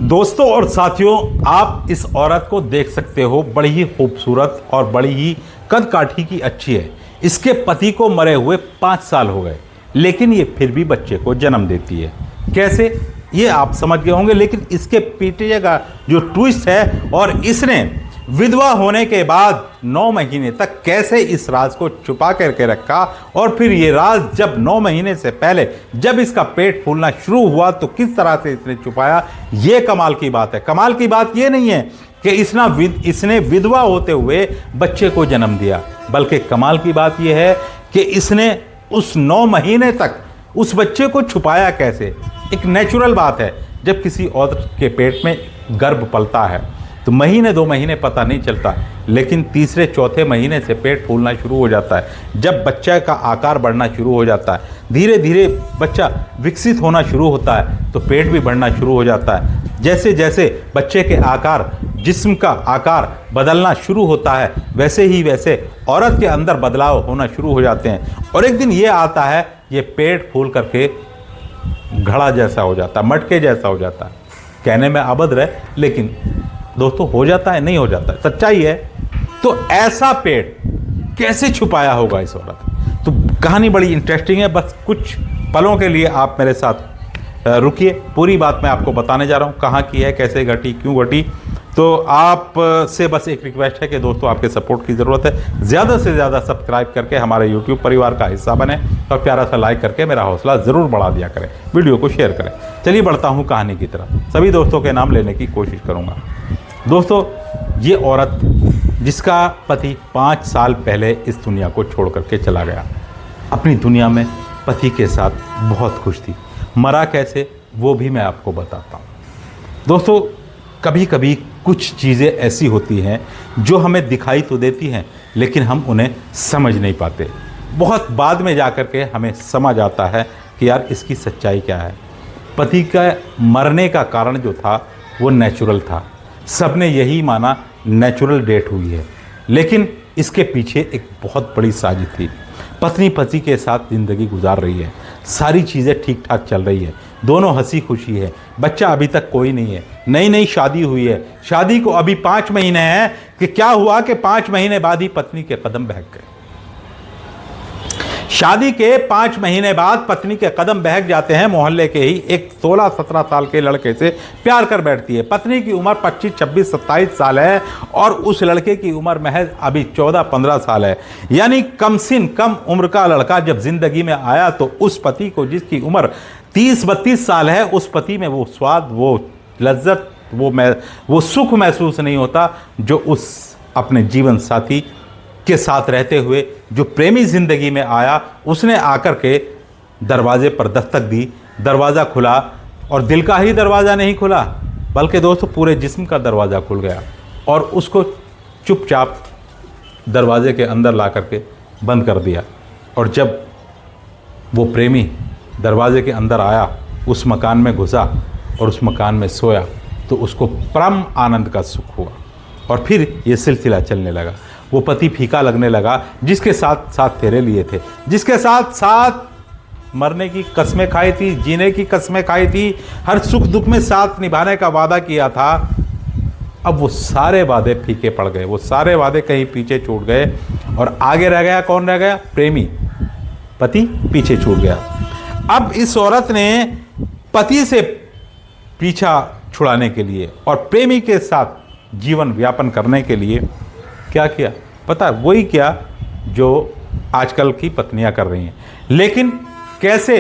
दोस्तों और साथियों, आप इस औरत को देख सकते हो, बड़ी ही खूबसूरत और बड़ी ही कद काठी की अच्छी है। इसके पति को मरे हुए 5 साल हो गए, लेकिन ये फिर भी बच्चे को जन्म देती है। कैसे, ये आप समझ गए होंगे, लेकिन इसके पीछे का जो ट्विस्ट है, और इसने विधवा होने के बाद 9 महीने तक कैसे इस राज को छुपा करके रखा, और फिर ये राज जब 9 महीने से पहले जब इसका पेट फूलना शुरू हुआ तो किस तरह से इसने छुपाया, ये कमाल की बात है। कमाल की बात ये नहीं है कि इसने विधवा होते हुए बच्चे को जन्म दिया, बल्कि कमाल की बात यह है कि इसने उस 9 महीने तक उस बच्चे को छुपाया कैसे। एक नेचुरल बात है, जब किसी औरत के पेट में गर्भ पलता है तो महीने 2 महीने पता नहीं चलता, लेकिन तीसरे चौथे महीने से पेट फूलना शुरू हो जाता है। जब बच्चे का आकार बढ़ना शुरू हो जाता है, धीरे धीरे बच्चा विकसित होना शुरू होता है, तो पेट भी बढ़ना शुरू हो जाता है। जैसे जैसे बच्चे के आकार, जिस्म का आकार बदलना शुरू होता है, वैसे ही वैसे औरत के अंदर बदलाव होना शुरू हो जाते हैं। और एक दिन ये आता है, ये पेट फूल करके घड़ा जैसा हो जाता है, मटके जैसा हो जाता है। कहने में अभद्र है, लेकिन दोस्तों हो जाता है, नहीं हो जाता है, सच्चाई है। तो ऐसा पेट कैसे छुपाया होगा इस औरत? तो कहानी बड़ी इंटरेस्टिंग है। बस कुछ पलों के लिए आप मेरे साथ रुकिए, पूरी बात मैं आपको बताने जा रहा हूँ, कहाँ की है, कैसे घटी, क्यों घटी। तो आप से बस एक रिक्वेस्ट है कि दोस्तों आपके सपोर्ट की ज़रूरत है। ज़्यादा से ज़्यादा सब्सक्राइब करके हमारे यूट्यूब परिवार का हिस्सा बने, और प्यारा सा लाइक करके मेरा हौसला ज़रूर बढ़ा दिया करें, वीडियो को शेयर करें। चलिए बढ़ता हूँ कहानी की तरफ। सभी दोस्तों के नाम लेने की कोशिश करूँगा। दोस्तों, ये औरत जिसका पति 5 साल पहले इस दुनिया को छोड़ करके चला गया, अपनी दुनिया में पति के साथ बहुत खुश थी। मरा कैसे, वो भी मैं आपको बताता हूँ। दोस्तों, कभी कभी कुछ चीज़ें ऐसी होती हैं जो हमें दिखाई तो देती हैं, लेकिन हम उन्हें समझ नहीं पाते। बहुत बाद में जा कर के हमें समझ आता है कि यार इसकी सच्चाई क्या है। पति का मरने का कारण जो था वो नेचुरल था, सबने यही माना नेचुरल डेथ हुई है, लेकिन इसके पीछे एक बहुत बड़ी साजिश थी। पत्नी पति के साथ ज़िंदगी गुजार रही है, सारी चीज़ें ठीक ठाक चल रही है, दोनों हंसी खुशी है, बच्चा अभी तक कोई नहीं है, नई नई शादी हुई है, शादी को अभी 5 महीने हैं कि क्या हुआ कि 5 महीने बाद ही पत्नी के कदम बहक गए। शादी के 5 महीने बाद पत्नी के कदम बहक जाते हैं। मोहल्ले के ही एक 16-17 साल के लड़के से प्यार कर बैठती है। पत्नी की उम्र 25, 26, 27 साल है, और उस लड़के की उम्र महज अभी 14-15 साल है। यानी कम उम्र का लड़का जब जिंदगी में आया तो उस पति को, जिसकी उम्र 30-32 साल है, उस पति में वो स्वाद, वो लज्जत, वो सुख महसूस नहीं होता जो उस अपने जीवन साथी के साथ रहते हुए जो प्रेमी जिंदगी में आया। उसने आकर के दरवाजे पर दस्तक दी, दरवाज़ा खुला, और दिल का ही दरवाज़ा नहीं खुला, बल्कि दोस्तों पूरे जिस्म का दरवाज़ा खुल गया, और उसको चुपचाप दरवाजे के अंदर ला करके बंद कर दिया। और जब वो प्रेमी दरवाजे के अंदर आया, उस मकान में घुसा और उस मकान में सोया, तो उसको परम आनंद का सुख हुआ। और फिर ये सिलसिला चलने लगा। वो पति फीका लगने लगा, जिसके साथ साथ फेरे लिए थे, जिसके साथ साथ मरने की कस्में खाई थी, जीने की कस्में खाई थी, हर सुख दुख में साथ निभाने का वादा किया था, अब वो सारे वादे फीके पड़ गए, वो सारे वादे कहीं पीछे छूट गए, और आगे रह गया, कौन रह गया? प्रेमी। पति पीछे छूट गया। अब इस औरत ने पति से पीछा छुड़ाने के लिए और प्रेमी के साथ जीवन व्यापन करने के लिए क्या किया? पता है, वही किया जो आजकल की पत्नियां कर रही हैं। लेकिन कैसे?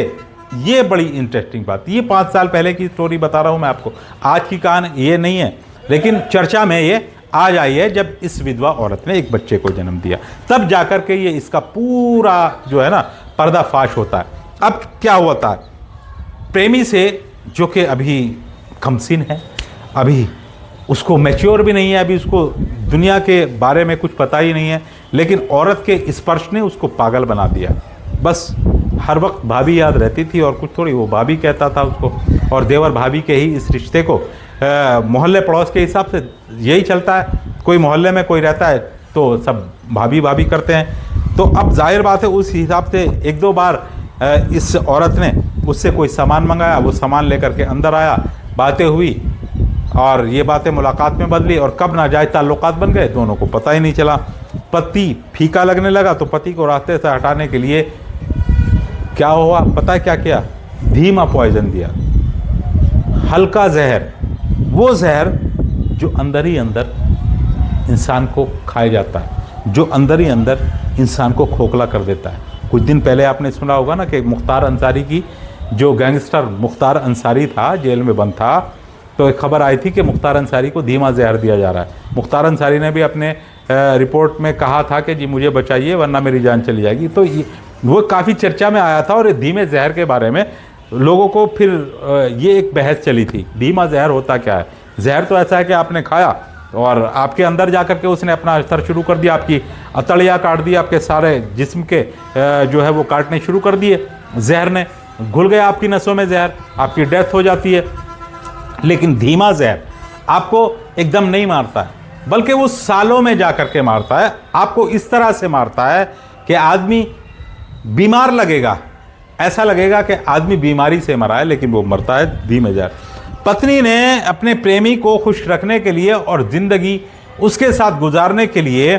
ये बड़ी इंटरेस्टिंग बात। ये 5 साल पहले की स्टोरी बता रहा हूं मैं आपको, आज की कहानी ये नहीं है, लेकिन चर्चा में ये आज आई है जब इस विधवा औरत ने एक बच्चे को जन्म दिया, तब जाकर के ये इसका पूरा जो है ना पर्दाफाश होता है। अब क्या होता है, प्रेमी से जो कि अभी कमसिन है, अभी उसको मैच्योर भी नहीं है, अभी उसको दुनिया के बारे में कुछ पता ही नहीं है, लेकिन औरत के स्पर्श ने उसको पागल बना दिया। बस हर वक्त भाभी याद रहती थी, और कुछ थोड़ी, वो भाभी कहता था उसको, और देवर भाभी के ही इस रिश्ते को मोहल्ले पड़ोस के हिसाब से यही चलता है। कोई मोहल्ले में कोई रहता है तो सब भाभी भाभी करते हैं। तो अब जाहिर बात है, उस हिसाब से 1-2 बार इस औरत ने उससे कोई सामान मंगाया, वो सामान लेकर के अंदर आया, बातें हुई, और ये बातें मुलाकात में बदली और कब नाजायज़ ताल्लुकात बन गए दोनों को पता ही नहीं चला। पति फीका लगने लगा तो पति को रास्ते से हटाने के लिए क्या हुआ पता है क्या किया? धीमा पॉइजन दिया, हल्का जहर, वो जहर जो अंदर ही अंदर इंसान को खाया जाता है, जो अंदर ही अंदर इंसान को खोखला कर देता है। कुछ दिन पहले आपने सुना होगा ना कि मुख्तार अंसारी की, जो गैंगस्टर मुख्तार अंसारी था, जेल में बंद था, तो एक खबर आई थी कि मुख्तार अंसारी को धीमा जहर दिया जा रहा है। मुख्तार अंसारी ने भी अपने रिपोर्ट में कहा था कि जी मुझे बचाइए वरना मेरी जान चली जाएगी। तो वो काफ़ी चर्चा में आया था और धीमे जहर के बारे में लोगों को फिर ये एक बहस चली थी, धीमा जहर होता क्या है? जहर तो ऐसा है कि आपने खाया और आपके अंदर जा कर के उसने अपना असर शुरू कर दिया, आपकी अतड़ियाँ काट दी, आपके सारे जिस्म के जो है वो काटने शुरू कर दिए। जहर ने घुल गया आपकी नसों में, जहर, आपकी डेथ हो जाती है। लेकिन धीमा जहर आपको एकदम नहीं मारता है, बल्कि वो सालों में जा कर के मारता है। आपको इस तरह से मारता है कि आदमी बीमार लगेगा, ऐसा लगेगा कि आदमी बीमारी से मरा है, लेकिन वो मरता है धीमे जहर। पत्नी ने अपने प्रेमी को खुश रखने के लिए और ज़िंदगी उसके साथ गुजारने के लिए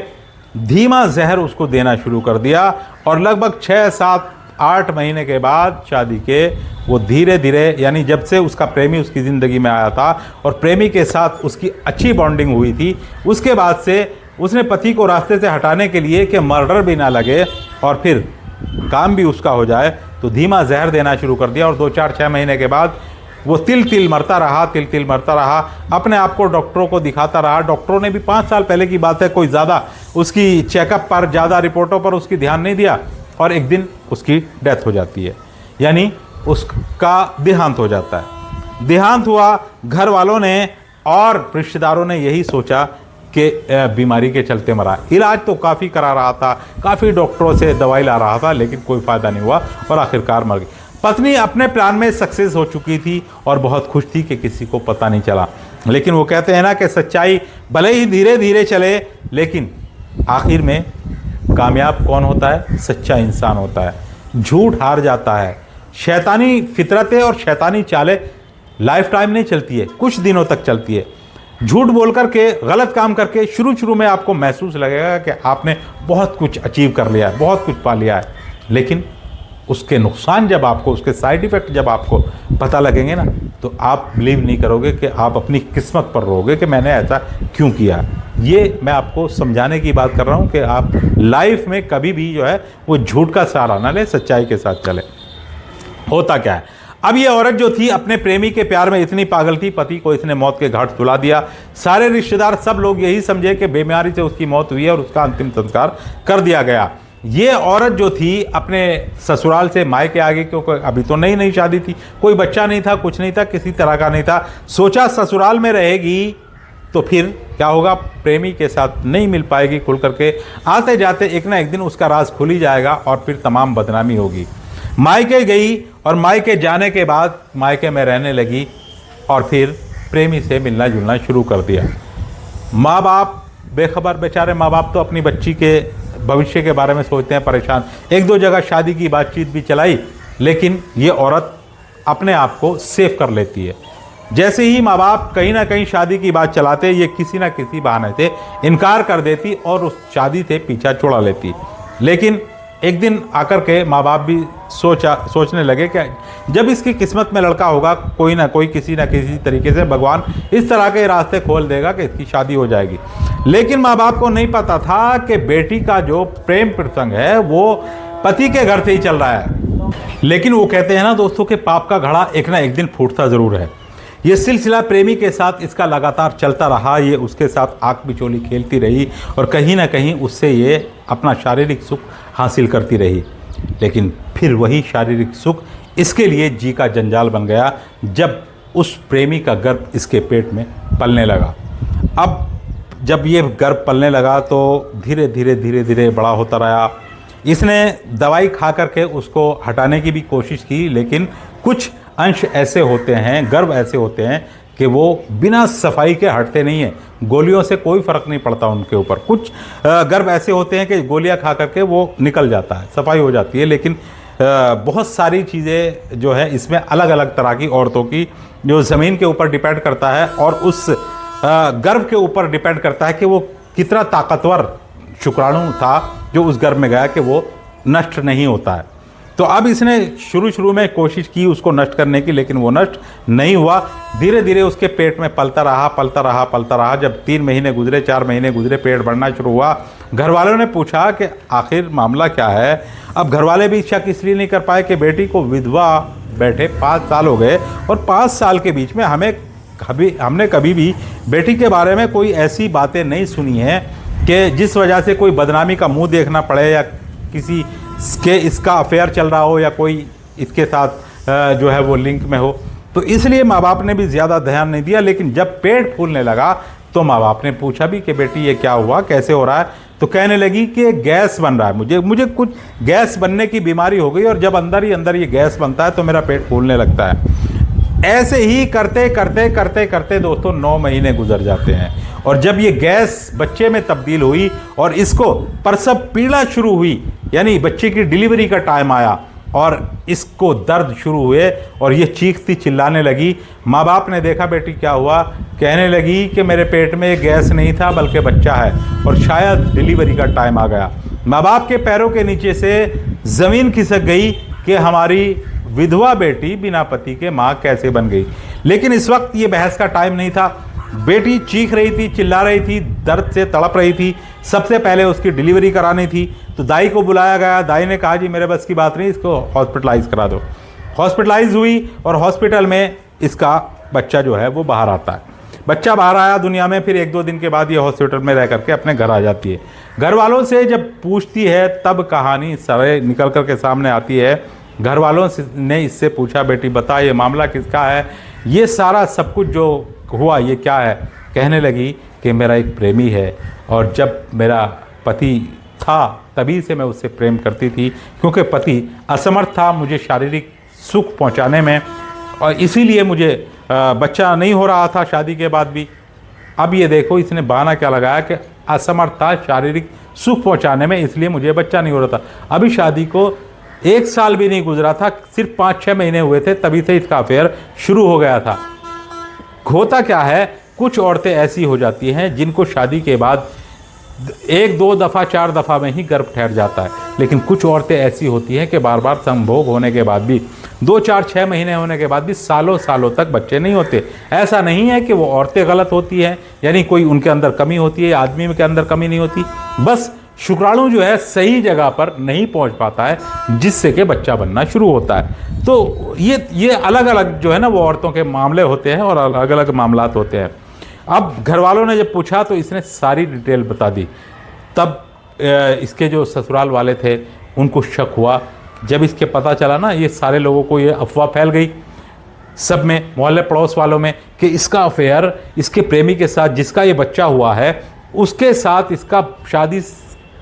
धीमा जहर उसको देना शुरू कर दिया और लगभग 6, 7, 8 महीने के बाद शादी के वो धीरे धीरे, यानी जब से उसका प्रेमी उसकी ज़िंदगी में आया था और प्रेमी के साथ उसकी अच्छी बॉन्डिंग हुई थी, उसके बाद से उसने पति को रास्ते से हटाने के लिए कि मर्डर भी ना लगे और फिर काम भी उसका हो जाए, तो धीमा जहर देना शुरू कर दिया। और 2, 4, 6 महीने के बाद वो तिल तिल मरता रहा, अपने आप को डॉक्टरों को दिखाता रहा। डॉक्टरों ने भी 5 साल पहले की बात है, कोई ज़्यादा उसकी चेकअप पर, ज़्यादा रिपोर्टों पर उसकी ध्यान नहीं दिया और एक दिन उसकी डेथ हो जाती है, यानी उसका देहांत हो जाता है। देहांत हुआ, घर वालों ने और रिश्तेदारों ने यही सोचा कि बीमारी के चलते मरा। इलाज तो काफ़ी करा रहा था, काफ़ी डॉक्टरों से दवाई ला रहा था, लेकिन कोई फ़ायदा नहीं हुआ और आखिरकार मर गई। पत्नी अपने प्लान में सक्सेस हो चुकी थी और बहुत खुश थी कि किसी को पता नहीं चला। लेकिन वो कहते हैं ना कि सच्चाई भले ही धीरे धीरे चले, लेकिन आखिर में कामयाब कौन होता है? सच्चा इंसान होता है। झूठ हार जाता है। शैतानी फितरतें और शैतानी चालें लाइफ टाइम नहीं चलती है, कुछ दिनों तक चलती है। झूठ बोल करके, गलत काम करके शुरू में आपको महसूस लगेगा कि आपने बहुत कुछ अचीव कर लिया है, बहुत कुछ पा लिया है, लेकिन उसके नुकसान जब आपको, उसके साइड इफ़ेक्ट जब आपको पता लगेंगे ना, तो आप बिलीव नहीं करोगे कि आप अपनी किस्मत पर रहोगे कि मैंने ऐसा क्यों किया। ये मैं आपको समझाने की बात कर रहा हूँ कि आप लाइफ में कभी भी जो है वो झूठ का सहारा ना ले, सच्चाई के साथ चले। होता क्या है, अब ये औरत जो थी अपने प्रेमी के प्यार में इतनी पागल थी, पति को इसने मौत के घाट सुला दिया। सारे रिश्तेदार, सब लोग यही समझे कि बीमारी से उसकी मौत हुई है और उसका अंतिम संस्कार कर दिया गया। ये औरत जो थी अपने ससुराल से मायके आ गई, क्योंकि अभी तो नई शादी थी, कोई बच्चा नहीं था, कुछ नहीं था, किसी तरह का नहीं था। सोचा ससुराल में रहेगी तो फिर क्या होगा, प्रेमी के साथ नहीं मिल पाएगी खुल करके। आते जाते एक ना एक दिन उसका राज खुल ही जाएगा और फिर तमाम बदनामी होगी। मायके गई और मायके जाने के बाद मायके में रहने लगी और फिर प्रेमी से मिलना जुलना शुरू कर दिया। माँ बाप बेखबर, बेचारे माँ बाप तो अपनी बच्ची के भविष्य के बारे में सोचते हैं, परेशान। 1-2 जगह शादी की बातचीत भी चलाई, लेकिन ये औरत अपने आप को सेव कर लेती है। जैसे ही माँ बाप कहीं ना कहीं शादी की बात चलाते, ये किसी ना किसी बहाने से इनकार कर देती और उस शादी से पीछा छुड़ा लेती। लेकिन एक दिन आकर के माँ बाप भी सोचने लगे कि जब इसकी किस्मत में लड़का होगा, कोई ना कोई किसी ना किसी तरीके से भगवान इस तरह के रास्ते खोल देगा कि इसकी शादी हो जाएगी। लेकिन माँ बाप को नहीं पता था कि बेटी का जो प्रेम प्रसंग है वो पति के घर से ही चल रहा है। लेकिन वो कहते हैं ना दोस्तों कि पाप का घड़ा एक ना एक दिन फूटता ज़रूर है। ये सिलसिला प्रेमी के साथ इसका लगातार चलता रहा। ये उसके साथ आँख बिचौली खेलती रही और कहीं ना कहीं उससे ये अपना शारीरिक सुख हासिल करती रही। लेकिन फिर वही शारीरिक सुख इसके लिए जी का जंजाल बन गया जब उस प्रेमी का गर्भ इसके पेट में पलने लगा। अब जब ये गर्भ पलने लगा तो धीरे धीरे बड़ा होता रहा। इसने दवाई खा करके उसको हटाने की भी कोशिश की, लेकिन कुछ अंश ऐसे होते हैं, गर्भ ऐसे होते हैं कि वो बिना सफाई के हटते नहीं हैं। गोलियों से कोई फ़र्क नहीं पड़ता उनके ऊपर। कुछ गर्भ ऐसे होते हैं कि गोलियां खा करके वो निकल जाता है, सफाई हो जाती है, लेकिन बहुत सारी चीज़ें जो है इसमें अलग अलग तरह की औरतों की जो ज़मीन के ऊपर डिपेंड करता है और उस गर्भ के ऊपर डिपेंड करता है कि वो कितना ताकतवर शुक्राणु था जो उस गर्भ में गया कि वो नष्ट नहीं होता है। तो अब इसने शुरू में कोशिश की उसको नष्ट करने की, लेकिन वो नष्ट नहीं हुआ। धीरे धीरे उसके पेट में पलता रहा। जब 3 महीने गुजरे, 4 महीने गुजरे, पेट बढ़ना शुरू हुआ। घर वालों ने पूछा कि आखिर मामला क्या है। अब घर वाले भी शक इसलिए नहीं कर पाए कि बेटी को विधवा बैठे 5 साल हो गए और 5 साल के बीच में हमने कभी भी बेटी के बारे में कोई ऐसी बातें नहीं सुनी है कि जिस वजह से कोई बदनामी का मुंह देखना पड़े या किसी के इसका अफेयर चल रहा हो या कोई इसके साथ जो है वो लिंक में हो। तो इसलिए माँ बाप ने भी ज़्यादा ध्यान नहीं दिया। लेकिन जब पेट फूलने लगा तो माँ बाप ने पूछा भी कि बेटी ये क्या हुआ, कैसे हो रहा है। तो कहने लगी कि गैस बन रहा है, मुझे कुछ गैस बनने की बीमारी हो गई और जब अंदर ही अंदर ये गैस बनता है तो मेरा पेट फूलने लगता है। ऐसे ही करते करते दोस्तों 9 महीने गुजर जाते हैं और जब ये गैस बच्चे में तब्दील हुई और इसको प्रसव पीड़ा शुरू हुई, यानी बच्चे की डिलीवरी का टाइम आया और इसको दर्द शुरू हुए और ये चीखती चिल्लाने लगी। माँ बाप ने देखा बेटी क्या हुआ, कहने लगी कि मेरे पेट में गैस नहीं था बल्कि बच्चा है और शायद डिलीवरी का टाइम आ गया। माँ बाप के पैरों के नीचे से ज़मीन खिसक गई कि हमारी विधवा बेटी बिना पति के माँ कैसे बन गई। लेकिन इस वक्त ये बहस का टाइम नहीं था। बेटी चीख रही थी, चिल्ला रही थी, दर्द से तड़प रही थी। सबसे पहले उसकी डिलीवरी करानी थी तो दाई को बुलाया गया। दाई ने कहा जी मेरे बस की बात नहीं, इसको हॉस्पिटलाइज करा दो। हॉस्पिटलाइज हुई और हॉस्पिटल में इसका बच्चा जो है वो बाहर आता है। बच्चा बाहर आया दुनिया में, फिर 1-2 दिन के बाद ये हॉस्पिटल में रह करके अपने घर आ जाती है। घर वालों से जब पूछती है तब कहानी सारे निकल करके सामने आती है। घर वालों ने इससे पूछा बेटी बता ये मामला किसका है, ये सारा सब कुछ जो हुआ ये क्या है। कहने लगी कि मेरा एक प्रेमी है और जब मेरा पति था तभी से मैं उससे प्रेम करती थी, क्योंकि पति असमर्थ था मुझे शारीरिक सुख पहुंचाने में और इसीलिए मुझे बच्चा नहीं हो रहा था शादी के बाद भी। अब ये देखो इसने बहाना क्या लगाया कि असमर्थ था शारीरिक सुख पहुंचाने में, इसलिए मुझे बच्चा नहीं हो रहा था। अभी शादी को 1 साल भी नहीं गुजरा था, सिर्फ 5-6 महीने हुए थे, तभी से इसका अफेयर शुरू हो गया था। होता क्या है, कुछ औरतें ऐसी हो जाती हैं जिनको शादी के बाद 1-2 दफ़ा 4 दफ़ा में ही गर्भ ठहर जाता है, लेकिन कुछ औरतें ऐसी होती हैं कि बार बार संभोग होने के बाद भी 2-4-6 महीने होने के बाद भी सालों सालों तक बच्चे नहीं होते। ऐसा नहीं है कि वो औरतें गलत होती हैं, यानी कोई उनके अंदर कमी होती है, आदमी के अंदर कमी नहीं होती, बस शुक्राणु जो है सही जगह पर नहीं पहुंच पाता है जिससे कि बच्चा बनना शुरू होता है। तो ये अलग अलग जो है ना वो औरतों के मामले होते हैं और अलग अलग मामलात होते हैं। अब घर वालों ने जब पूछा तो इसने सारी डिटेल बता दी। तब इसके जो ससुराल वाले थे उनको शक हुआ। जब इसके पता चला ना, ये सारे लोगों को ये अफवाह फैल गई सब में, मोहल्ले पड़ोस वालों में, कि इसका अफेयर इसके प्रेमी के साथ जिसका ये बच्चा हुआ है उसके साथ इसका शादी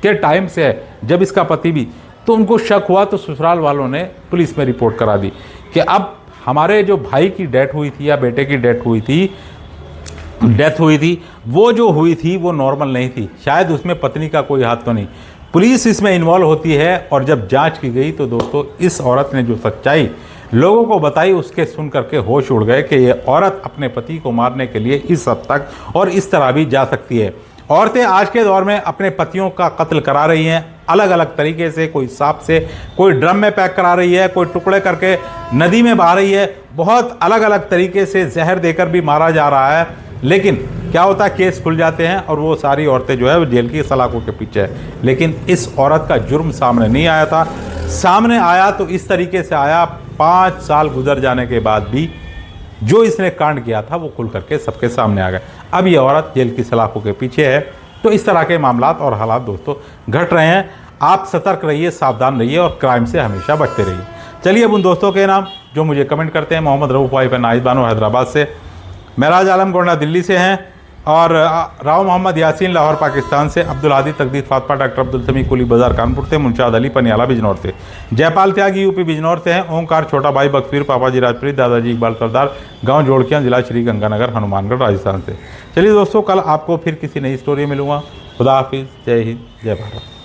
के टाइम से है, जब इसका पति भी। तो उनको शक हुआ तो ससुराल वालों ने पुलिस में रिपोर्ट करा दी कि अब हमारे जो भाई की डेथ हुई थी या बेटे की डेथ हुई थी वो जो हुई थी वो नॉर्मल नहीं थी, शायद उसमें पत्नी का कोई हाथ तो नहीं। पुलिस इसमें इन्वॉल्व होती है और जब जांच की गई तो दोस्तों इस औरत ने जो सच्चाई लोगों को बताई उसके सुन करके होश उड़ गए कि ये औरत अपने पति को मारने के लिए इस हद तक और इस तरह भी जा सकती है। औरतें आज के दौर में अपने पतियों का कत्ल करा रही हैं अलग अलग तरीके से, कोई सांप से, कोई ड्रम में पैक करा रही है, कोई टुकड़े करके नदी में बहा रही है, बहुत अलग अलग तरीके से जहर देकर भी मारा जा रहा है। लेकिन क्या होता है, केस खुल जाते हैं और वो सारी औरतें जो है वो जेल की सलाखों के पीछे है। लेकिन इस औरत का जुर्म सामने नहीं आया था, सामने आया तो इस तरीके से आया 5 साल गुजर जाने के बाद भी जो इसने कांड किया था वो खुल करके सबके सामने आ गया। अब ये औरत जेल की सलाखों के पीछे है। तो इस तरह के मामलात और हालात दोस्तों घट रहे हैं। आप सतर्क रहिए, सावधान रहिए और क्राइम से हमेशा बचते रहिए। चलिए अब उन दोस्तों के नाम जो मुझे कमेंट करते हैं, मोहम्मद रऊफ वाइफ नाहिद बानो हैदराबाद से, महराज आलम गोंडा दिल्ली से हैं, और राव मोहम्मद यासीन लाहौर पाकिस्तान से, अब्दुल हादी तकदीर फातमा डॉक्टर अब्दुल समी कुली बाजार कानपुर से, मुनशाद अली पनियाला बिजनौर से, जयपाल त्यागी यूपी बिजनौर से हैं, ओंकार छोटा भाई बख्तवीर पापा जी राजपुरी, दादाजी इकबाल सरदार गांव जोड़कियां जिला श्री गंगानगर हनुमानगढ़ राजस्थान से। चलिए दोस्तों, कल आपको फिर किसी नई स्टोरी मिलूंगा। खुदा हाफिज़, जय हिंद, जय भारत।